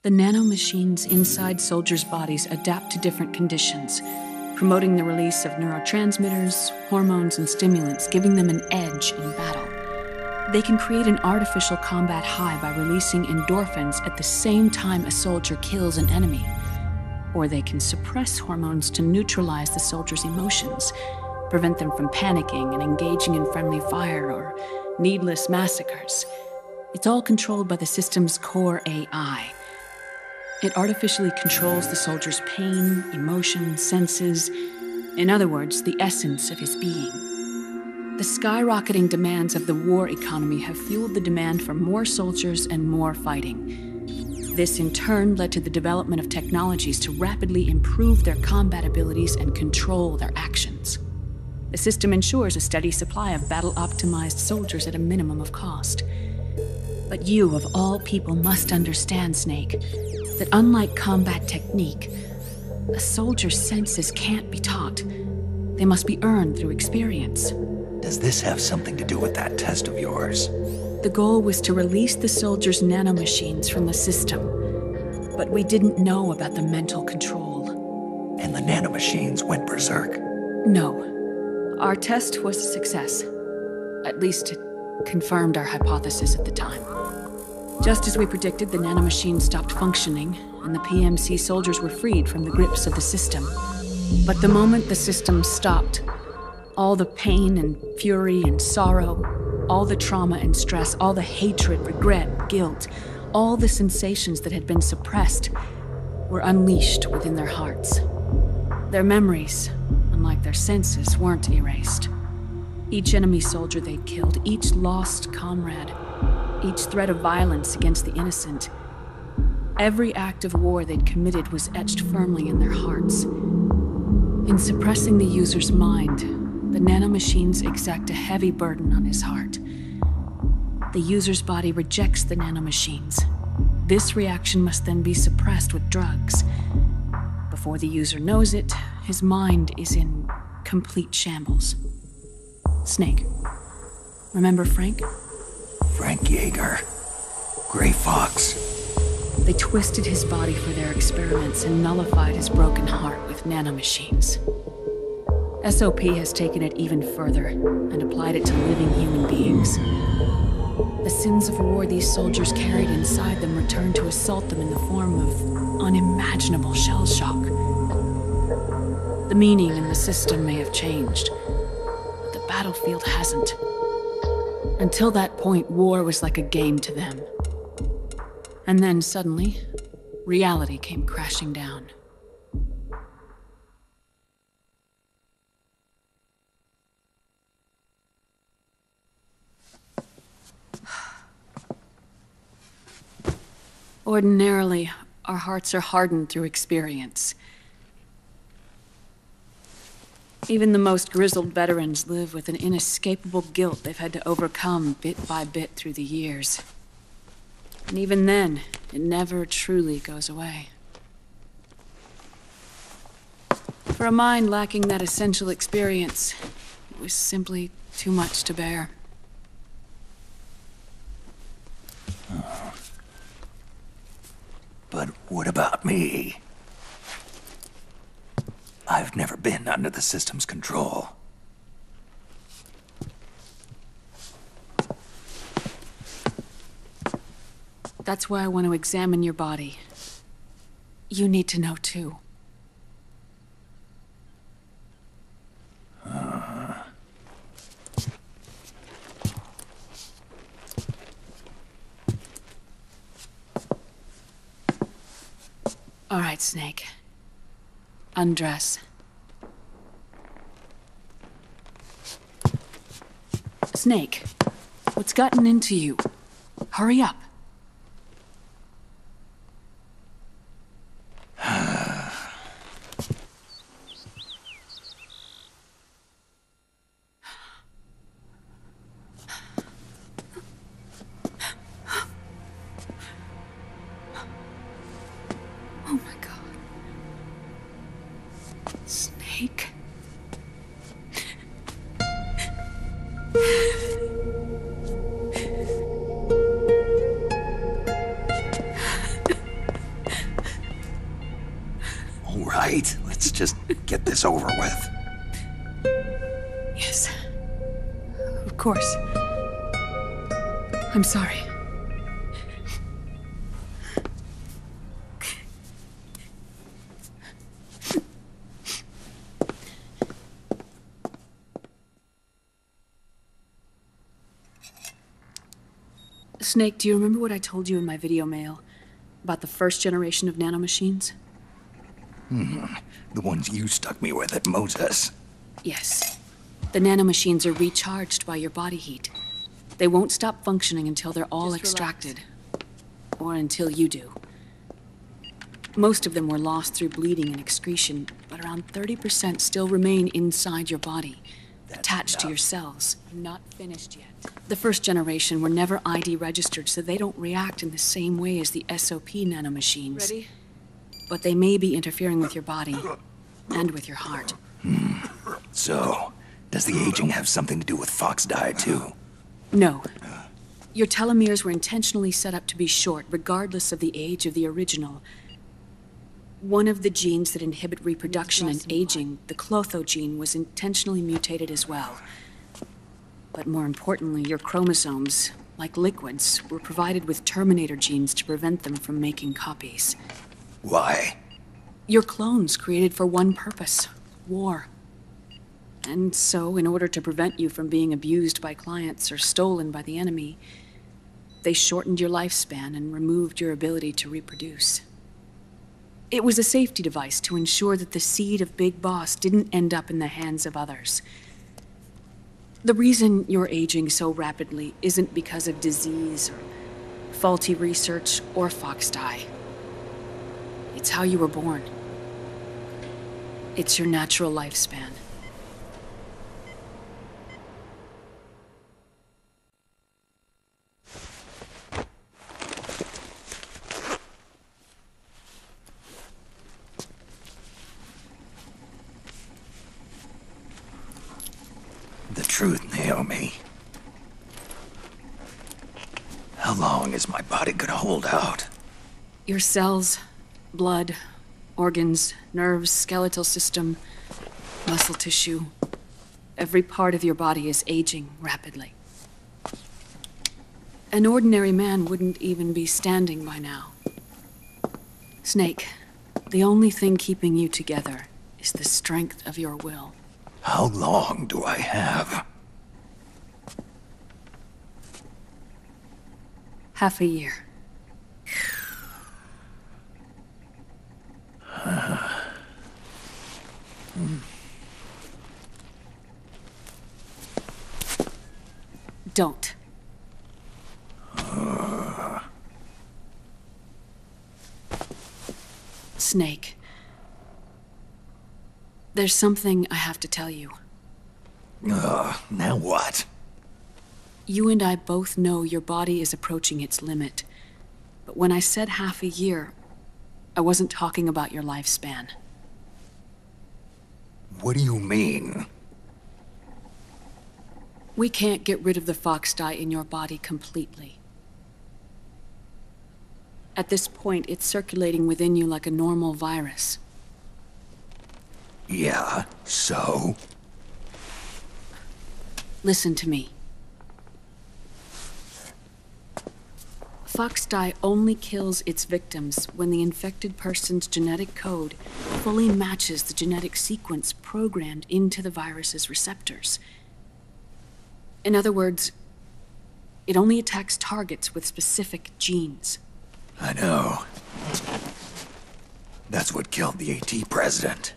The nanomachines inside soldiers' bodies adapt to different conditions, promoting the release of neurotransmitters, hormones, and stimulants, giving them an edge in battle. They can create an artificial combat high by releasing endorphins at the same time a soldier kills an enemy. Or they can suppress hormones to neutralize the soldier's emotions, prevent them from panicking and engaging in friendly fire or needless massacres. It's all controlled by the system's core AI. It artificially controls the soldier's pain, emotion, senses, in other words, the essence of his being. The skyrocketing demands of the war economy have fueled the demand for more soldiers and more fighting. This in turn led to the development of technologies to rapidly improve their combat abilities and control their actions. The system ensures a steady supply of battle-optimized soldiers at a minimum of cost. But you, of all people, must understand, Snake, that unlike combat technique, a soldier's senses can't be taught. They must be earned through experience. Does this have something to do with that test of yours? The goal was to release the soldiers' nanomachines from the system, but we didn't know about the mental control. And the nanomachines went berserk? No. Our test was a success. At least it confirmed our hypothesis at the time. Just as we predicted, the nanomachines stopped functioning, and the PMC soldiers were freed from the grips of the system. But the moment the system stopped, all the pain and fury and sorrow, all the trauma and stress, all the hatred, regret, guilt, all the sensations that had been suppressed were unleashed within their hearts. Their memories, unlike their senses, weren't erased. Each enemy soldier they'd killed, each lost comrade, each threat of violence against the innocent, every act of war they'd committed was etched firmly in their hearts. In suppressing the user's mind, the nanomachines exact a heavy burden on his heart. The user's body rejects the nanomachines. This reaction must then be suppressed with drugs. Before the user knows it, his mind is in complete shambles. Snake, remember Frank? Frank Yeager. Gray Fox. They twisted his body for their experiments and nullified his broken heart with nanomachines. SOP has taken it even further and applied it to living human beings. The sins of war these soldiers carried inside them returned to assault them in the form of unimaginable shell shock. The meaning in the system may have changed, but the battlefield hasn't. Until that point, war was like a game to them. And then suddenly, reality came crashing down. Ordinarily, our hearts are hardened through experience. Even the most grizzled veterans live with an inescapable guilt they've had to overcome bit by bit through the years. And even then, it never truly goes away. For a mind lacking that essential experience, it was simply too much to bear. But what about me? I've never been under the system's control. That's why I want to examine your body. You need to know too. All right, Snake. Undress. Snake, what's gotten into you? Hurry up. Oh my God. Snake. right, let's just get this over with. Yes. Of course. I'm sorry. Snake, do you remember what I told you in my video mail about the first generation of nanomachines? The ones you stuck me with at Moses. Yes. The nanomachines are recharged by your body heat. They won't stop functioning until they're all extracted. Or until you do. Most of them were lost through bleeding and excretion, but around 30% still remain inside your body, attached to your cells. Not finished yet. The first generation were never ID registered, so they don't react in the same way as the SOP nanomachines. Ready? But they may be interfering with your body, and with your heart. So, does the aging have something to do with Fox die too? No. Your telomeres were intentionally set up to be short, regardless of the age of the original. One of the genes that inhibit reproduction and aging, the Clotho gene, was intentionally mutated as well. But more importantly, your chromosomes, like liquids, were provided with terminator genes to prevent them from making copies. Why? Your clones created for one purpose: war. And so, in order to prevent you from being abused by clients or stolen by the enemy, they shortened your lifespan and removed your ability to reproduce. It was a safety device to ensure that the seed of Big Boss didn't end up in the hands of others. The reason you're aging so rapidly isn't because of disease or faulty research or Fox die. It's how you were born. It's your natural lifespan. The truth, Naomi. How long is my body gonna hold out? Your cells, blood, organs, nerves, skeletal system, muscle tissue. Every part of your body is aging rapidly. An ordinary man wouldn't even be standing by now. Snake, the only thing keeping you together is the strength of your will. How long do I have? Half a year. Don't. Snake. There's something I have to tell you. Now what? You and I both know your body is approaching its limit. But when I said half a year, I wasn't talking about your lifespan. What do you mean? We can't get rid of the Fox dye in your body completely. At this point, it's circulating within you like a normal virus. Yeah, so? Listen to me. Fox dye only kills its victims when the infected person's genetic code fully matches the genetic sequence programmed into the virus's receptors. In other words, it only attacks targets with specific genes. I know. That's what killed the AT president.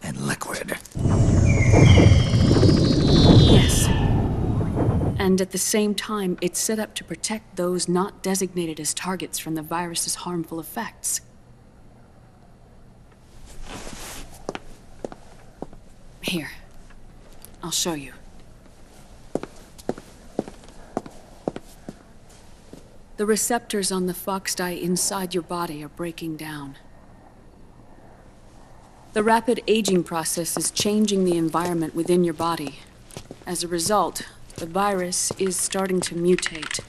And Liquid. Yes. And at the same time, it's set up to protect those not designated as targets from the virus's harmful effects. Here. I'll show you. The receptors on the Fox dye inside your body are breaking down. The rapid aging process is changing the environment within your body. As a result, the virus is starting to mutate.